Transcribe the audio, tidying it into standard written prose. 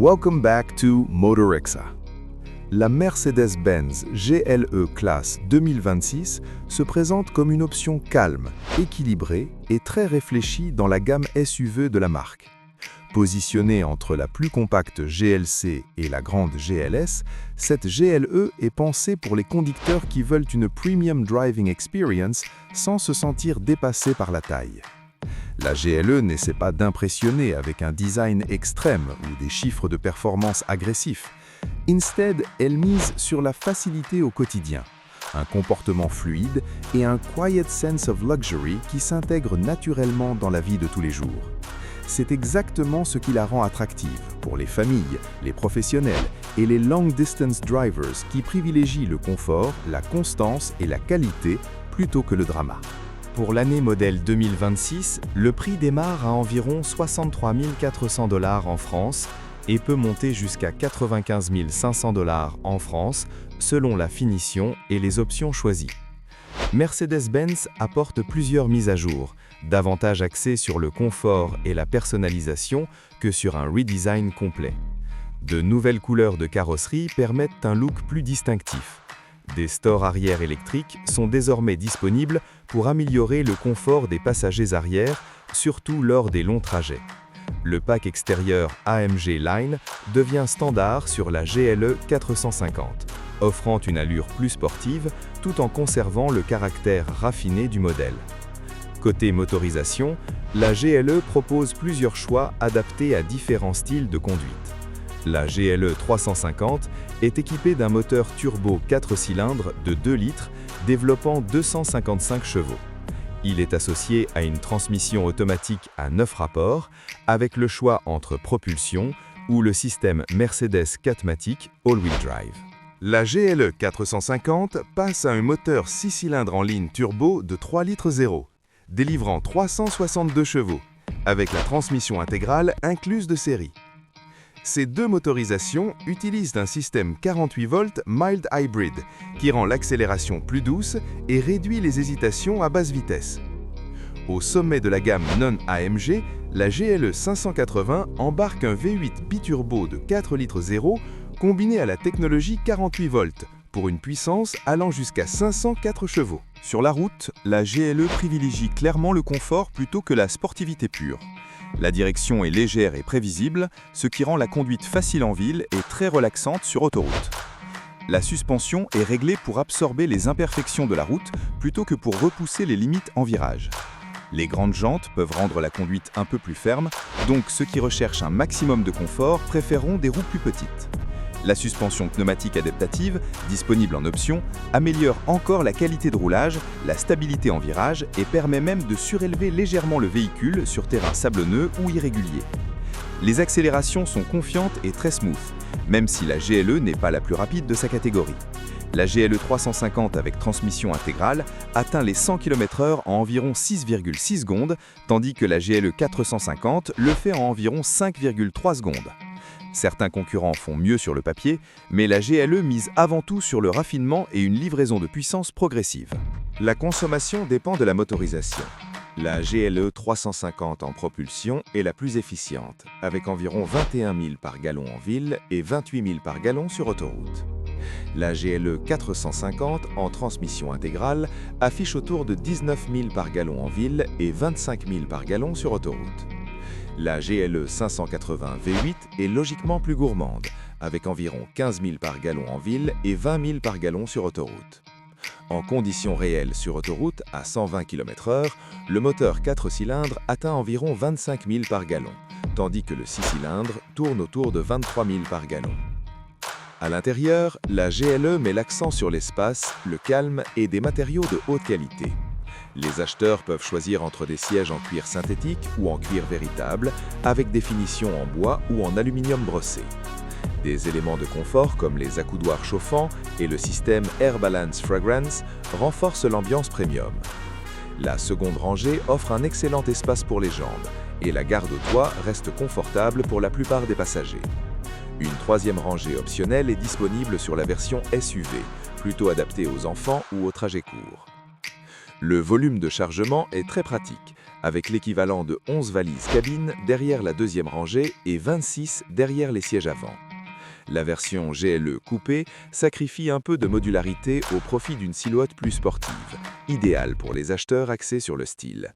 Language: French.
Welcome back to Motorixa. La Mercedes-Benz GLE Classe 2026 se présente comme une option calme, équilibrée et très réfléchie dans la gamme SUV de la marque. Positionnée entre la plus compacte GLC et la grande GLS, cette GLE est pensée pour les conducteurs qui veulent une premium driving experience sans se sentir dépassés par la taille. La GLE n'essaie pas d'impressionner avec un design extrême ou des chiffres de performance agressifs. Instead, elle mise sur la facilité au quotidien, un comportement fluide et un quiet sense of luxury qui s'intègre naturellement dans la vie de tous les jours. C'est exactement ce qui la rend attractive pour les familles, les professionnels et les long-distance drivers qui privilégient le confort, la constance et la qualité plutôt que le drama. Pour l'année modèle 2026, le prix démarre à environ 63 400 $ en France et peut monter jusqu'à 95 500 $ en France selon la finition et les options choisies. Mercedes-Benz apporte plusieurs mises à jour, davantage axées sur le confort et la personnalisation que sur un redesign complet. De nouvelles couleurs de carrosserie permettent un look plus distinctif. Des stores arrière électriques sont désormais disponibles pour améliorer le confort des passagers arrière, surtout lors des longs trajets. Le pack extérieur AMG Line devient standard sur la GLE 450, offrant une allure plus sportive tout en conservant le caractère raffiné du modèle. Côté motorisation, la GLE propose plusieurs choix adaptés à différents styles de conduite. La GLE 350 est équipée d'un moteur turbo 4 cylindres de 2 litres développant 255 chevaux. Il est associé à une transmission automatique à 9 rapports avec le choix entre propulsion ou le système Mercedes 4MATIC All-Wheel Drive. La GLE 450 passe à un moteur 6 cylindres en ligne turbo de 3 litres 0, délivrant 362 chevaux, avec la transmission intégrale incluse de série. Ces deux motorisations utilisent un système 48 volts mild hybrid qui rend l'accélération plus douce et réduit les hésitations à basse vitesse. Au sommet de la gamme non-AMG, la GLE 580 embarque un V8 biturbo de 4 litres 0 combiné à la technologie 48 volts pour une puissance allant jusqu'à 504 chevaux. Sur la route, la GLE privilégie clairement le confort plutôt que la sportivité pure. La direction est légère et prévisible, ce qui rend la conduite facile en ville et très relaxante sur autoroute. La suspension est réglée pour absorber les imperfections de la route plutôt que pour repousser les limites en virage. Les grandes jantes peuvent rendre la conduite un peu plus ferme, donc ceux qui recherchent un maximum de confort préféreront des roues plus petites. La suspension pneumatique adaptative, disponible en option, améliore encore la qualité de roulage, la stabilité en virage et permet même de surélever légèrement le véhicule sur terrain sablonneux ou irrégulier. Les accélérations sont confiantes et très smooth, même si la GLE n'est pas la plus rapide de sa catégorie. La GLE 350 avec transmission intégrale atteint les 100 km/h en environ 6,6 secondes, tandis que la GLE 450 le fait en environ 5,3 secondes. Certains concurrents font mieux sur le papier, mais la GLE mise avant tout sur le raffinement et une livraison de puissance progressive. La consommation dépend de la motorisation. La GLE 350 en propulsion est la plus efficiente, avec environ 21 000 par gallon en ville et 28 000 par gallon sur autoroute. La GLE 450 en transmission intégrale affiche autour de 19 000 par gallon en ville et 25 000 par gallon sur autoroute. La GLE 580 V8 est logiquement plus gourmande, avec environ 15 000 par gallon en ville et 20 000 par gallon sur autoroute. En conditions réelles sur autoroute, à 120 km/h, le moteur 4 cylindres atteint environ 25 000 par gallon, tandis que le 6 cylindres tourne autour de 23 000 par gallon. À l'intérieur, la GLE met l'accent sur l'espace, le calme et des matériaux de haute qualité. Les acheteurs peuvent choisir entre des sièges en cuir synthétique ou en cuir véritable, avec des finitions en bois ou en aluminium brossé. Des éléments de confort comme les accoudoirs chauffants et le système Air Balance Fragrance renforcent l'ambiance premium. La seconde rangée offre un excellent espace pour les jambes et la garde au toit reste confortable pour la plupart des passagers. Une troisième rangée optionnelle est disponible sur la version SUV, plutôt adaptée aux enfants ou aux trajets courts. Le volume de chargement est très pratique, avec l'équivalent de 11 valises cabine derrière la deuxième rangée et 26 derrière les sièges avant. La version GLE coupé sacrifie un peu de modularité au profit d'une silhouette plus sportive, idéale pour les acheteurs axés sur le style.